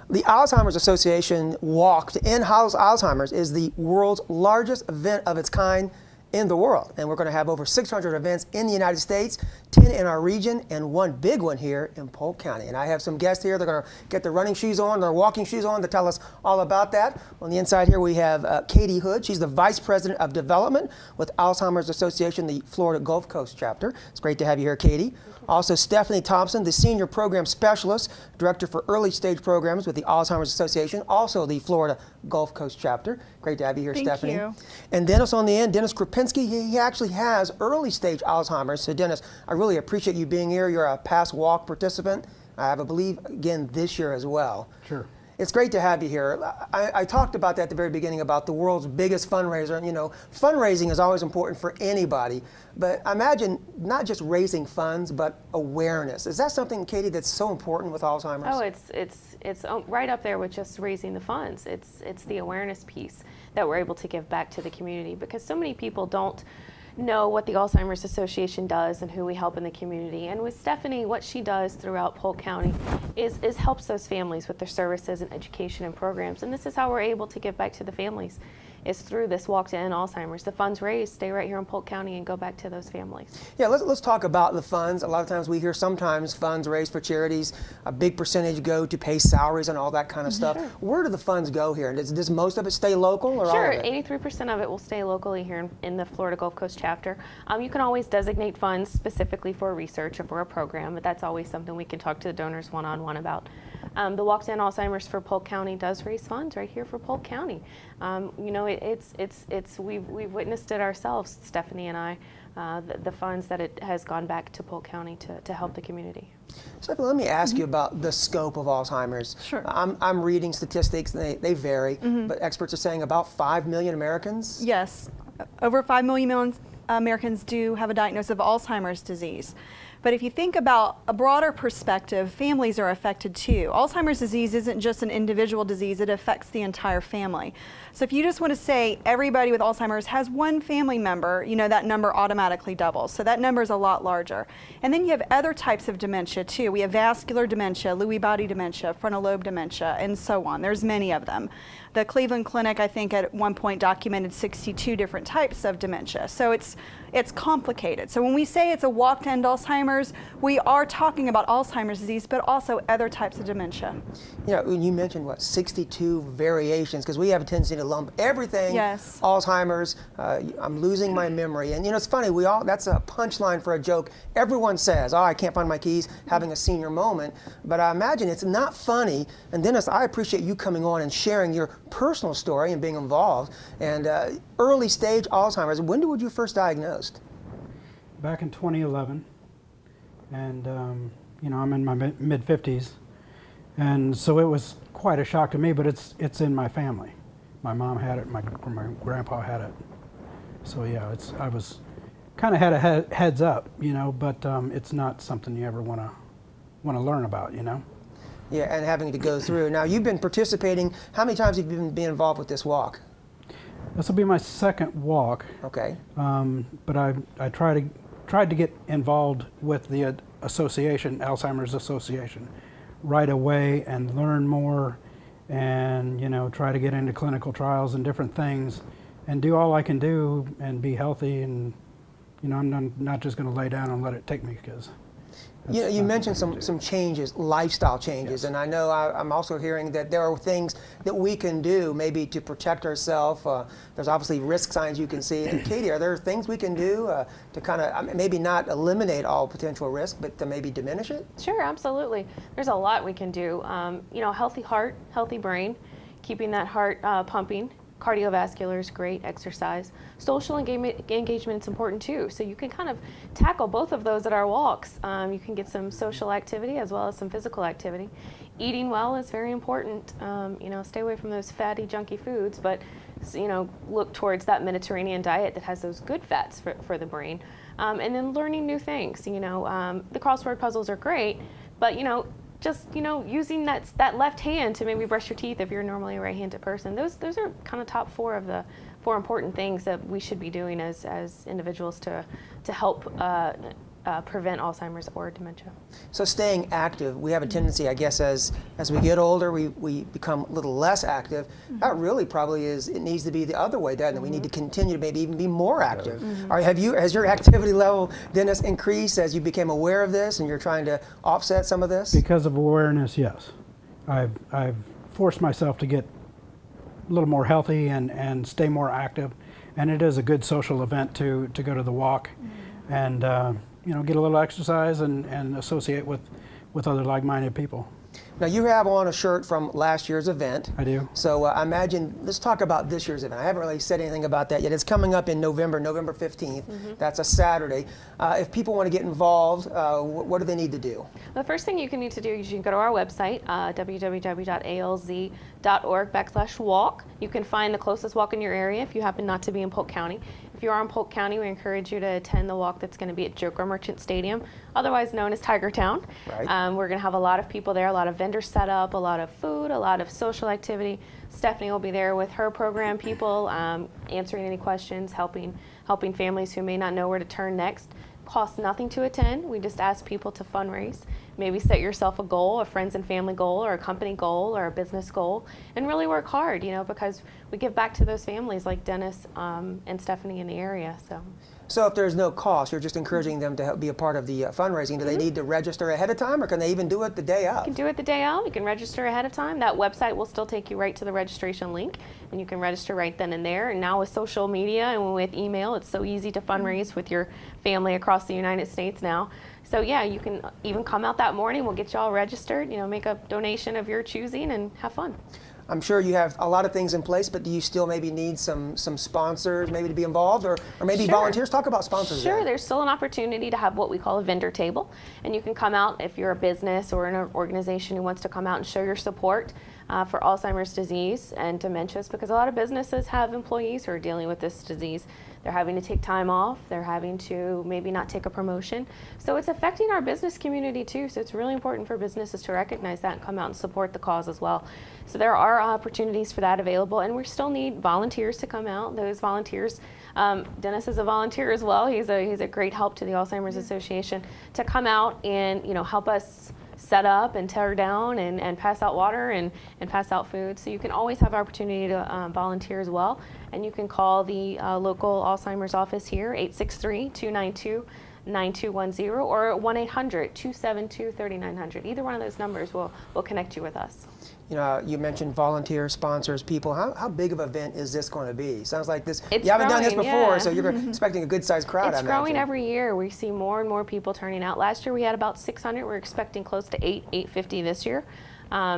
The Alzheimer's Association Walk to End Alzheimer's is the world's largest event of its kind in the world. And we're going to have over 600 events in the United States, 10 in our region, and one big one here in Polk County. And I have some guests here. They're going to get their running shoes on, their walking shoes on to tell us all about that. On the inside here we have Katie Hood. She's the Vice President of Development with Alzheimer's Association, the Florida Gulf Coast chapter. It's great to have you here, Katie. Also, Stephanie Thompson, the Senior Program Specialist, Director for Early Stage Programs with the Alzheimer's Association, also the Florida Gulf Coast chapter. Great to have you here, Stephanie. Thank you. And Dennis on the end, Dennis Krupinski, he actually has early stage Alzheimer's. So Dennis, I really appreciate you being here. You're a past walk participant, I believe, again, this year as well. Sure. It's great to have you here. I talked about that at the very beginning about the world's biggest fundraiser. And, you know, fundraising is always important for anybody. But I imagine not just raising funds, but awareness. Is that something, Katie, that's so important with Alzheimer's? Oh, it's right up there with just raising the funds. It's the awareness piece that we're able to give back to the community, because so many people don't know what the Alzheimer's Association does and who we help in the community. And with Stephanie, what she does throughout Polk County is helps those families with their services and education and programs. And this is how we're able to give back to the families, is through this Walk to End Alzheimer's. The funds raised stay right here in Polk County and go back to those families. Yeah, let's talk about the funds. A lot of times we hear sometimes funds raised for charities, a big percentage go to pay salaries and all that kind of stuff. Sure. Where do the funds go here? Does most of it stay local or Sure, all of it? 83% of it will stay locally here in the Florida Gulf Coast chapter. You can always designate funds specifically for research or for a program, but that's always something we can talk to the donors one-on-one about. The Walk to End Alzheimer's for Polk County does raise funds right here for Polk County. You know, we've witnessed it ourselves, Stephanie and I, the funds that it has gone back to Polk County to help the community. Stephanie, let me ask you about the scope of Alzheimer's. Sure. I'm reading statistics, and they vary, but experts are saying about 5 million Americans? Yes, over 5 million Americans do have a diagnosis of Alzheimer's disease. But if you think about a broader perspective, families are affected too. Alzheimer's disease isn't just an individual disease, it affects the entire family. So if you just want to say everybody with Alzheimer's has one family member, you know, that number automatically doubles. So that number is a lot larger. And then you have other types of dementia too. We have vascular dementia, Lewy body dementia, frontal lobe dementia, and so on. There's many of them. The Cleveland Clinic, I think, at one point documented 62 different types of dementia. So it's complicated. So when we say it's a walk to end Alzheimer's, we are talking about Alzheimer's disease, but also other types of dementia. You know, you mentioned, what, 62 variations, because we have a tendency to lump everything, Yes. Alzheimer's, I'm losing my memory. And, you know, it's funny, that's a punchline for a joke. Everyone says, oh, I can't find my keys, having a senior moment. But I imagine it's not funny. And Dennis, I appreciate you coming on and sharing your personal story and being involved. And early stage Alzheimer's, when were you first diagnosed? Back in 2011, and you know, I'm in my mid-50s, and so it was quite a shock to me. But it's in my family. My mom had it, my grandpa had it. So yeah, I was kind of had a heads up, you know, but it's not something you ever want to learn about, you know. Yeah, and having to go through. Now, you've been participating. How many times have you been involved with this walk? This will be my second walk. Okay. But I tried to get involved with the association, Alzheimer's Association, right away and learn more, and you know, try to get into clinical trials and different things, and do all I can do and be healthy. And you know, I'm not just going to lay down and let it take me, because. You know, you mentioned some changes, lifestyle changes, Yes. and I know I'm also hearing that there are things that we can do maybe to protect ourselves. There's obviously risk signs you can see. And Katie, are there things we can do to kind of maybe not eliminate all potential risk, but to maybe diminish it? Sure, absolutely. There's a lot we can do. You know, healthy heart, healthy brain, keeping that heart pumping. Cardiovascular is great, exercise. Social engagement is important too. So you can kind of tackle both of those at our walks. You can get some social activity as well as some physical activity. Eating well is very important. You know, stay away from those fatty, junky foods, but you know, look towards that Mediterranean diet that has those good fats for the brain. And then learning new things. You know, the crossword puzzles are great, but you know, just, you know, using that left hand to maybe brush your teeth if you're normally a right-handed person. Those are kind of top 4 of the 4 important things that we should be doing as individuals to help prevent Alzheimer's or dementia. So staying active, we have a tendency, I guess, as we get older, we become a little less active. That really probably is, it needs to be the other way, doesn't it? We need to continue to maybe even be more active. Has your activity level, Dennis, increased as you became aware of this and you're trying to offset some of this? Because of awareness, yes. I've forced myself to get a little more healthy and stay more active. And it is a good social event to go to the walk and you know, get a little exercise and associate with other like-minded people. Now you have on a shirt from last year's event. I do. So I imagine, let's talk about this year's event. I haven't really said anything about that yet. It's coming up in November 15th. That's a Saturday. If people want to get involved, what do they need to do? The first thing you can need to do is you can go to our website, www.alz.org/walk. You can find the closest walk in your area if you happen not to be in Polk County. If you are in Polk County, we encourage you to attend the walk that's going to be at Joker Merchant Stadium, otherwise known as Tiger Town. Right. We're going to have a lot of people there, a lot of vendors set up, a lot of food, a lot of social activity. Stephanie will be there with her program people, answering any questions, helping families who may not know where to turn next. Costs nothing to attend. We just ask people to fundraise. Maybe set yourself a goal, a friends and family goal, or a company goal, or a business goal, and really work hard, you know, because we give back to those families like Dennis and Stephanie in the area. So if there's no cost, you're just encouraging them to help be a part of the fundraising. Do they need to register ahead of time, or can they even do it the day of? You can do it the day of. You can register ahead of time. That website will still take you right to the registration link, and you can register right then and there. And now with social media and with email, it's so easy to fundraise with your family across the United States now. So yeah, you can even come out that morning. We'll get you all registered, you know, make a donation of your choosing and have fun. I'm sure you have a lot of things in place, but do you still maybe need some sponsors maybe to be involved, or maybe Sure. volunteers? Talk about sponsors. Sure, then. there's still an opportunity to have what we call a vendor table, and you can come out if you're a business or an organization who wants to come out and show your support for Alzheimer's disease and dementias, because a lot of businesses have employees who are dealing with this disease. They're having to take time off, they're having to maybe not take a promotion. So it's affecting our business community too, so it's really important for businesses to recognize that and come out and support the cause as well. So there are opportunities for that available, and we still need volunteers to come out. Those volunteers, Dennis is a volunteer as well. He's a great help to the Alzheimer's Association to come out and, you know, help us set up and tear down and pass out water and pass out food. So you can always have opportunity to volunteer as well. And you can call the local Alzheimer's office here, 863-292-9210 or 1-800-272-3900. Either one of those numbers will connect you with us. You know, you mentioned volunteers, sponsors, people. How big of an event is this going to be? Sounds like this. It's you haven't done this growing, before, yeah. so you're expecting a good-sized crowd. It's I growing imagine. every year. We see more and more people turning out. Last year we had about 600. We're expecting close to 850 this year.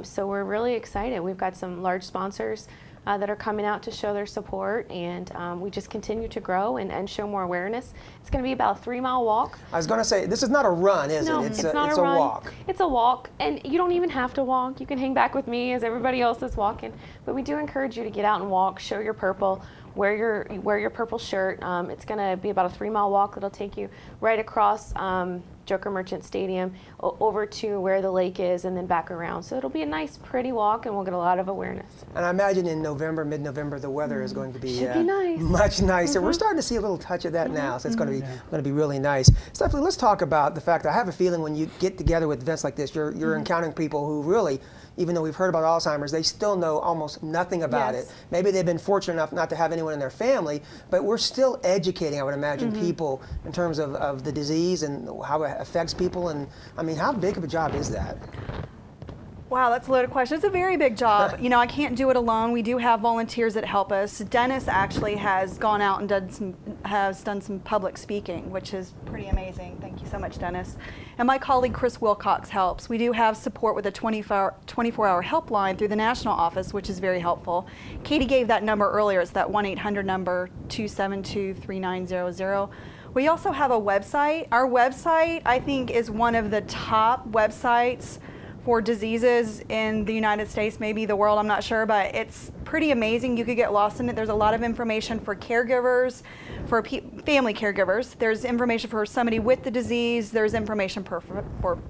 So we're really excited. We've got some large sponsors that are coming out to show their support, and we just continue to grow and show more awareness. It's going to be about a 3-mile walk. I was going to say, this is not a run, is No, it? it's not it's a run. walk. It's a walk, and you don't even have to walk. You can hang back with me as everybody else is walking. But we do encourage you to get out and walk, show your purple, wear your purple shirt. It's going to be about a 3-mile walk that'll take you right across Joker Merchant Stadium over to where the lake is and then back around. So it'll be a nice, pretty walk, and we'll get a lot of awareness. And I imagine in November, mid-November, the weather is going to be, Should be nice. much nicer. We're starting to see a little touch of that now, so it's going to be really nice. Stephanie, let's talk about the fact that I have a feeling when you get together with events like this, you're encountering people who really, even though we've heard about Alzheimer's, they still know almost nothing about it. Maybe they've been fortunate enough not to have anyone in their family, but we're still educating, I would imagine, people in terms of the disease and how it affects people. And I mean, how big of a job is that? Wow, that's a loaded question. It's a very big job. You know, I can't do it alone. We do have volunteers that help us. Dennis actually has gone out and has done some public speaking, which is pretty amazing. Thank you so much, Dennis. And my colleague Chris Wilcox helps. We do have support with a 24-hour helpline through the national office, which is very helpful. Katie gave that number earlier. It's that 1-800 number, 272-3900. We also have a website. Our website, I think, is one of the top websites for diseases in the United States, maybe the world, I'm not sure, but it's pretty amazing. You could get lost in it. There's a lot of information for caregivers, for family caregivers. There's information for somebody with the disease. There's information for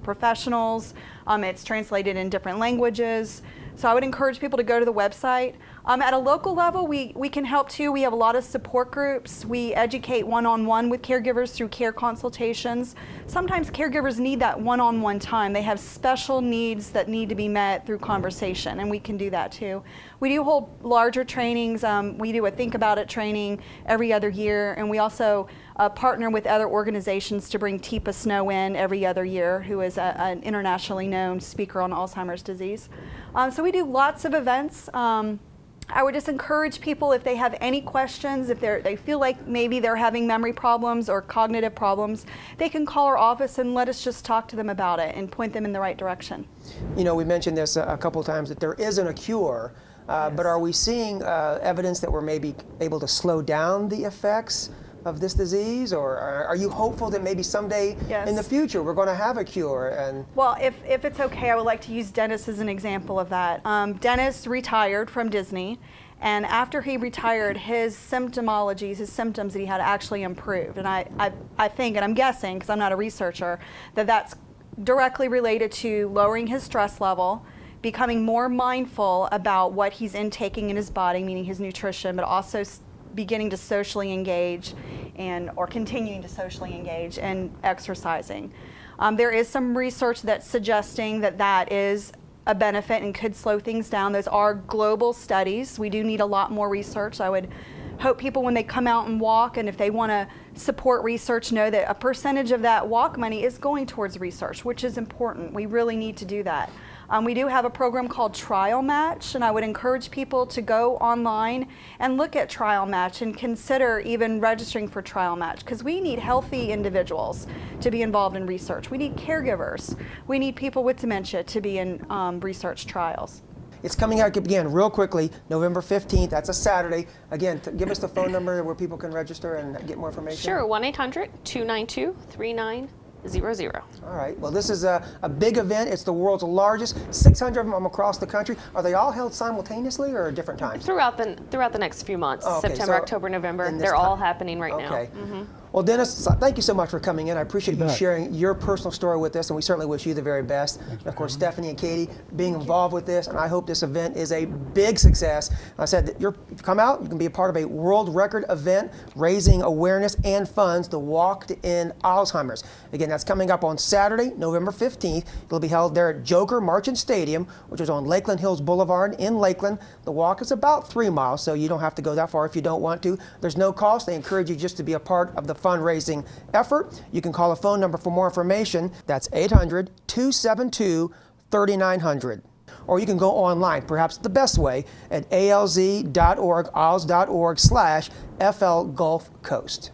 professionals. It's translated in different languages. So I would encourage people to go to the website. At a local level, we can help too. We have a lot of support groups. We educate one-on-one with caregivers through care consultations. Sometimes caregivers need that one-on-one time. They have special needs that need to be met through conversation, and we can do that too. We do hold larger trainings. We do a Think About It training every other year, and we also partner with other organizations to bring Teepa Snow in every other year, who is an internationally known speaker on Alzheimer's disease. So we do lots of events. I would just encourage people, if they have any questions, if they feel like maybe they're having memory problems or cognitive problems, they can call our office and let us just talk to them about it and point them in the right direction. You know, we mentioned this a couple of times, that there isn't a cure, but are we seeing evidence that we're maybe able to slow down the effects of this disease, or are you hopeful that maybe someday in the future we're going to have a cure? And well, if it's okay, I would like to use Dennis as an example of that. Dennis retired from Disney, and after he retired, his symptomologies, his symptoms that he had actually improved. And I think, and I'm guessing because I'm not a researcher, that that's directly related to lowering his stress level, becoming more mindful about what he's intaking in his body, meaning his nutrition, but also beginning to socially engage or continuing to socially engage and exercising. There is some research that's suggesting that that is a benefit and could slow things down. Those are global studies. We do need a lot more research. I would hope people, when they come out and walk, and if they want to support research, know that a percentage of that walk money is going towards research, which is important. We really need to do that. We do have a program called Trial Match, and I would encourage people to go online and look at Trial Match and consider even registering for Trial Match, because we need healthy individuals to be involved in research. We need caregivers. We need people with dementia to be in research trials. it's coming out again real quickly, November 15th. That's a Saturday. Again, give us the phone number where people can register and get more information. Sure, 1-800-292-3900. All right. Well, this is a big event. It's the world's largest. 600 of them across the country. Are they all held simultaneously or at different times? Throughout the next few months, oh, okay. September, October, November. They're all happening right now. Okay. Well, Dennis, thank you so much for coming in. I appreciate you sharing your personal story with us, and we certainly wish you the very best. And of course, Stephanie and Katie being involved with this, and I hope this event is a big success. I said that if you come out, you can be a part of a world record event raising awareness and funds to Walk to End Alzheimer's. Again, that's coming up on Saturday, November 15th. It'll be held there at Joker Marchant Stadium, which is on Lakeland Hills Boulevard in Lakeland. The walk is about 3 miles, so you don't have to go that far if you don't want to. There's no cost. They encourage you just to be a part of the fundraising effort. You can call a phone number for more information. That's 800-272-3900. Or you can go online, perhaps the best way, at alz.org, alz.org/FL Gulf Coast.